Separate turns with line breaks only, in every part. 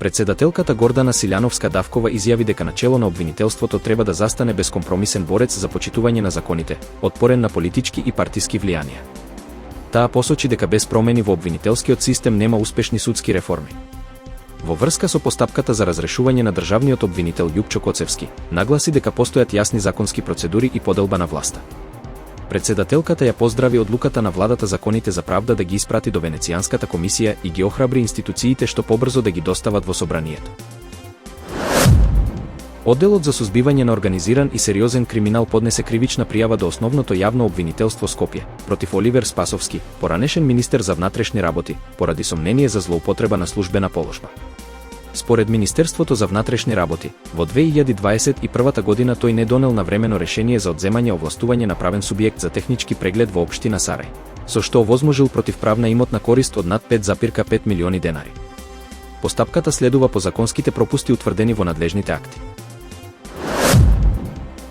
Председателката Гордана Силјановска-Давкова изјави дека начело на обвинителството треба да застане безкомпромисен борец за почитување на законите, отпорен на политички и партиски влијанија. Таа посочи дека без промени во обвинителскиот систем нема успешни судски реформи. Во врска со постапката за разрешување на државниот обвинител Љупчо Коцевски, нагласи дека постојат јасни законски процедури и поделба на власта. Председателката ја поздрави одлуката на владата Законите за правда да ги испрати до Венецијанската комисија и ги охрабри институциите што побрзо да ги достават во собранието. Одделот за сузбивање на организиран и сериозен криминал поднесе кривична пријава до основното јавно обвинителство Скопје против Оливер Спасовски, поранешен министер за внатрешни работи, поради сомнение за злоупотреба на службена положба. Според Министерството за внатрешни работи, во 2021 година тој не донел навремено решение за одземање овластување на правен субјект за технички преглед во општина Сарај, со што овозможил противправна имотна корист од над 5,5 милиони денари. Постапката следува по законските пропусти утврдени во надлежните акти.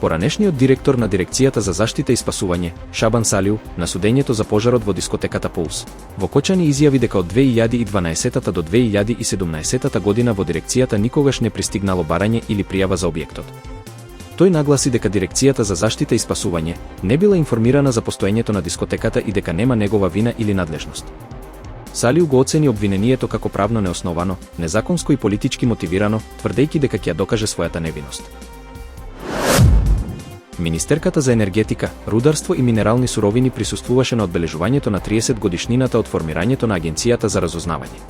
Поранешниот директор на Дирекцијата за заштита и спасување, Шабан Салиу, на судењето за пожарот во дискотеката Пулс во Кочани изјави дека од 2012 до 2017 година во дирекцијата никогаш не пристигнало барање или пријава за објектот. Тој нагласи дека Дирекцијата за заштита и спасување не била информирана за постоењето на дискотеката и дека нема негова вина или надлежност. Салиу го оцени обвинението како правно неосновано, незаконско и политички мотивирано, тврдејќи дека ќе ја докаже својата невиност. Министерката за енергетика, рударство и минерални суровини присуствуваше на одбележувањето на 30 годишнината од формирањето на Агенцијата за разузнавање.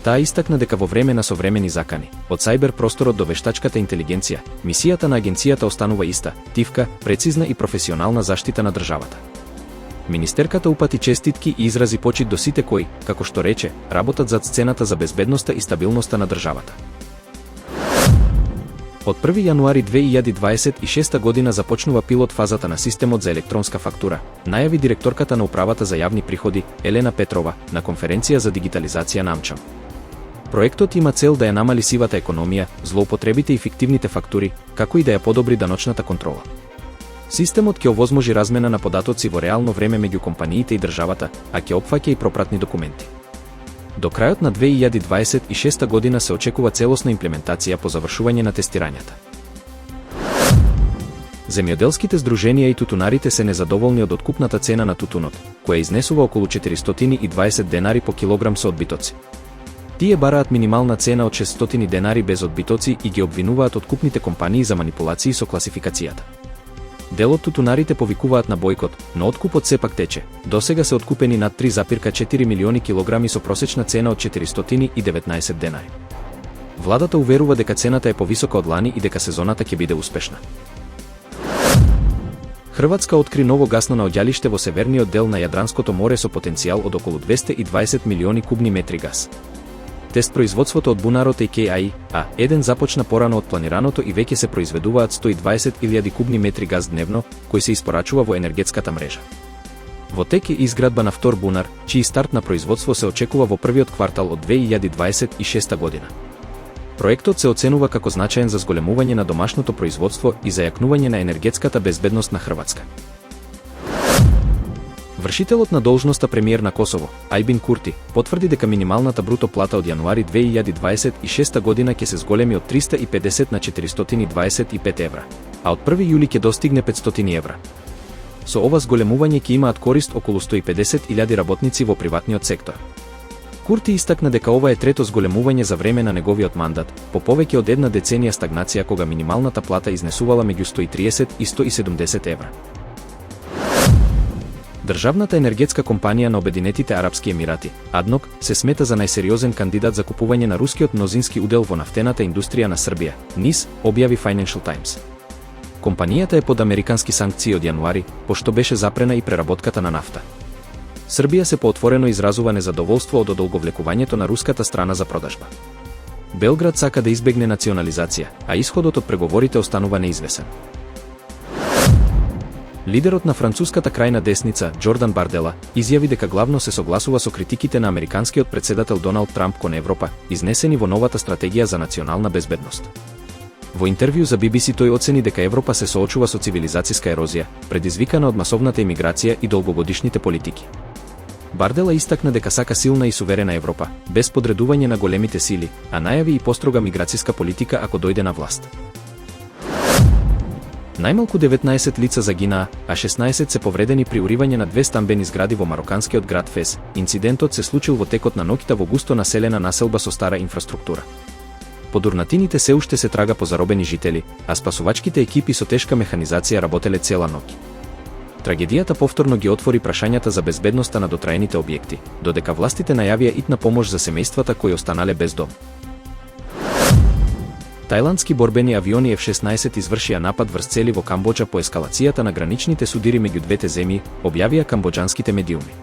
Таа истакна дека во време на современи закани, од сајбер просторот до вештачката интелигенција, мисијата на агенцијата останува иста, тивка, прецизна и професионална заштита на државата. Министерката упати честитки и изрази почит до сите кои, како што рече, работат зад сцената за безбедноста и стабилноста на државата. Од 1 јануари 2026 година започнува пилот фазата на системот за електронска фактура, најави директорката на Управата за јавни приходи, Елена Петрова, на конференција за дигитализација на Амчам. Проектот има цел да ја намали сивата економија, злоупотребите и фиктивните фактури, како и да ја подобри даночната контрола. Системот ќе овозможи размена на податоци во реално време меѓу компаниите и државата, а ќе опфаќа и пропратни документи. До крајот на 2026 година се очекува целосна имплементација по завршување на тестирањата. Земјоделските здруженија и тутунарите се незадоволни од откупната цена на тутунот, која изнесува околу 420 денари по килограм со одбитоци. Тие бараат минимална цена од 600 денари без одбитоци и ги обвинуваат откупните компании за манипулации со класификацијата. Дел од тутунарите повикуваат на бојкот, но откупот сепак тече. Досега се откупени над 3,4 милиони килограми со просечна цена од 419 денари. Владата уверува дека цената е повисока од лани и дека сезоната ќе биде успешна. Хрватска откри ново гасно наоѓалиште во северниот дел на Јадранското море со потенцијал од околу 220 милиони кубни метри газ. Тест производството од бунарот EKI-A1 започна порано од планираното и веќе се произведуваат 120.000 кубни метри газ дневно, кој се испорачува во енергетската мрежа. Во тек е изградба на втор бунар, чиј старт на производство се очекува во првиот квартал од 2026 година. Проектот се оценува како значаен за зголемување на домашното производство и за јакнување на енергетската безбедност на Хрватска. Вршителот на должноста премиер на Косово, Ајбин Курти, потврди дека минималната бруто плата од јануари 2026 година ќе се зголеми од 350 на 425 евра, а од 1 јули ќе достигне 500 евра. Со ова зголемување ќе имаат корист околу 150.000 работници во приватниот сектор. Курти истакна дека ова е трето зголемување за време на неговиот мандат, по повеќе од една деценија стагнација кога минималната плата изнесувала меѓу 130 и 170 евра. Државната енергетска компанија на Обединетите Арапски Емирати, АДНОК, се смета за најсериозен кандидат за купување на рускиот мнозински удел во нафтената индустрија на Србија, НИС, објави Financial Times. Компанијата е под американски санкции од јануари, пошто беше запрена и преработката на нафта. Србија се поотворено изразува незадоволство од одолговлекувањето на руската страна за продажба. Белград сака да избегне национализација, а исходот од преговорите останува неизвесен. Лидерот на француската крајна десница, Џордан Бардела, изјави дека главно се согласува со критиките на американскиот претседател Доналд Трамп кон Европа, изнесени во новата стратегија за национална безбедност. Во интервју за BBC тој оцени дека Европа се соочува со цивилизацијска ерозија, предизвикана од масовната емиграција и долгогодишните политики. Бардела истакна дека сака силна и суверена Европа, без подредување на големите сили, а најави и построга миграцијска политика ако дојде на власт. Најмалку 19 лица загинаа, а 16 се повредени при уривање на 2 стамбени згради во мароканскиот град Фес. Инцидентот се случил во текот на ноќта во густо населена населба со стара инфраструктура. По дурнатините се уште се трага по заробени жители, а спасувачките екипи со тешка механизација работеле цела ноќ. Трагедијата повторно ги отвори прашањата за безбедноста на дотраените објекти, додека властите најавија итна помош за семејствата кои останале без дом. Тајландски борбени авиони F-16 извршија напад врз цели во Камбоџа по ескалацијата на граничните судири меѓу двете земји, објавија камбоџанските медиуми.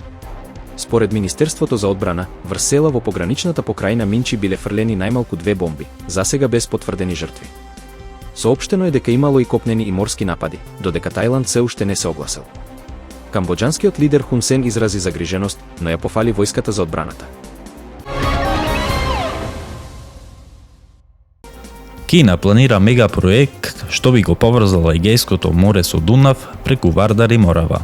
Според Министерството за одбрана, врз села во пограничната покрајна Минчи биле фрлени најмалку 2 бомби, засега без потврдени жртви. Соопштено е дека имало и копнени и морски напади, додека Тајланд се уште не се огласил. Камбоџанскиот лидер Хун Сен изрази загриженост, но ја пофали војската за одбраната.
Кина планира мегапроект што би го поврзала Егејското море со Дунав преку Вардар и Морава.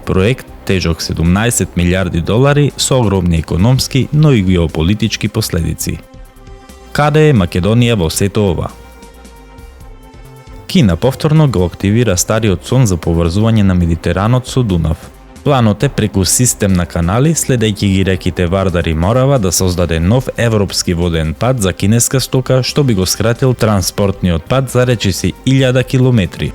Проект тежок $17 милиарди со огромни економски, но и геополитички последици. Каде е Македонија во сето ова? Кина повторно го активира стариот сон за поврзување на Медитеранот со Дунав. Планот е преку систем на канали, следејќи ги реките Вардар и Морава, да создаде нов европски воден пат за кинеска стока, што би го скратил транспортниот пат за речиси 1000 километри.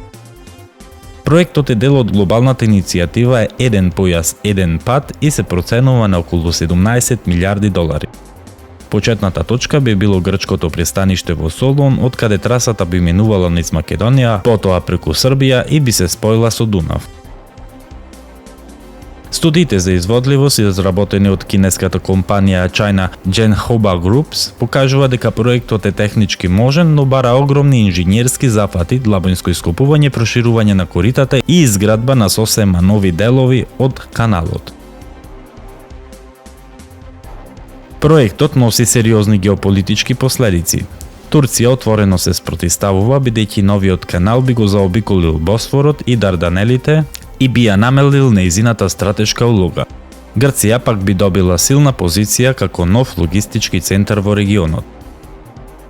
Проектот е дел од глобалната иницијатива Еден појас, еден пат и се проценува на околу $17 милиарди. Почетната точка би било грчкото пристаниште во Солун, од каде трасата би минувала низ Македонија, потоа преку Србија и би се споила со Дунав. Студиите за изводливост изработени од кинеската компанија China Genhoba Groups покажува дека проектот е технички можен, но бара огромни инженерски зафати, длабинско ископување, проширување на коритата и изградба на сосема нови делови од каналот. Проектот носи сериозни геополитички последици. Турција отворено се спротивставува бидејќи новиот канал би го заобиколил Босфорот и Дарданелите и би ја намелил нејзината стратешка улога. Грција пак би добила силна позиција како нов логистички центар во регионот.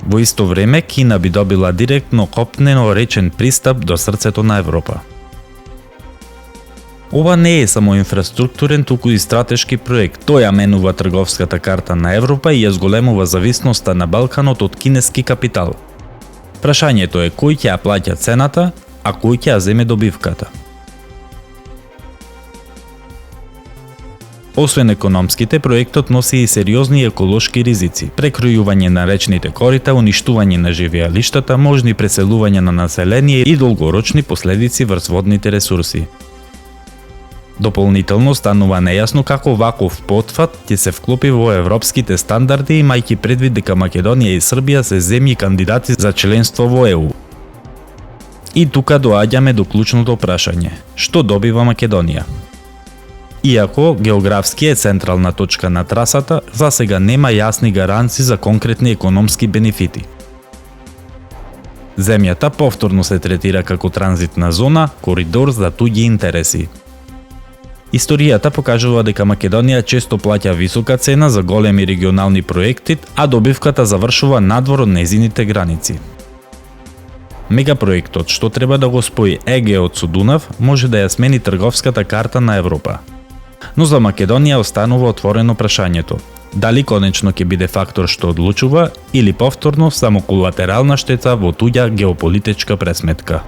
Во исто време, Кина би добила директно копнено речен пристап до срцето на Европа. Ова не е само инфраструктурен, туку и стратешки проект. Тој ја менува трговската карта на Европа и ја зголемува зависноста на Балканот од кинески капитал. Прашањето е кој ќе ја плаќа цената, а кој ќе ја земе добивката. Освен економските, проектот носи и сериозни еколошки ризици: прекројување на речните корита, уништување на живеалиштата, можни преселување на население и долгорочни последици врз водните ресурси. Дополнително станува нејасно како ваков потфат ќе се вклопи во европските стандарди, имајќи предвид дека Македонија и Србија се земји кандидати за членство во ЕУ. И тука доаѓаме до клучното прашање: што добива Македонија? Иако географски е централна точка на трасата, засега нема јасни гаранции за конкретни економски бенефити. Земјата повторно се третира како транзитна зона, коридор за туѓи интереси. Историјата покажува дека Македонија често плаќа висока цена за големи регионални проекти, а добивката завршува надвор од нејзините граници. Мегапроектот што треба да го спои Егеот со Дунав може да ја смени трговската карта на Европа. Но за Македонија останува отворено прашањето: дали конечно ќе биде фактор што одлучува или повторно само колатерална штета во туѓа геополитичка пресметка.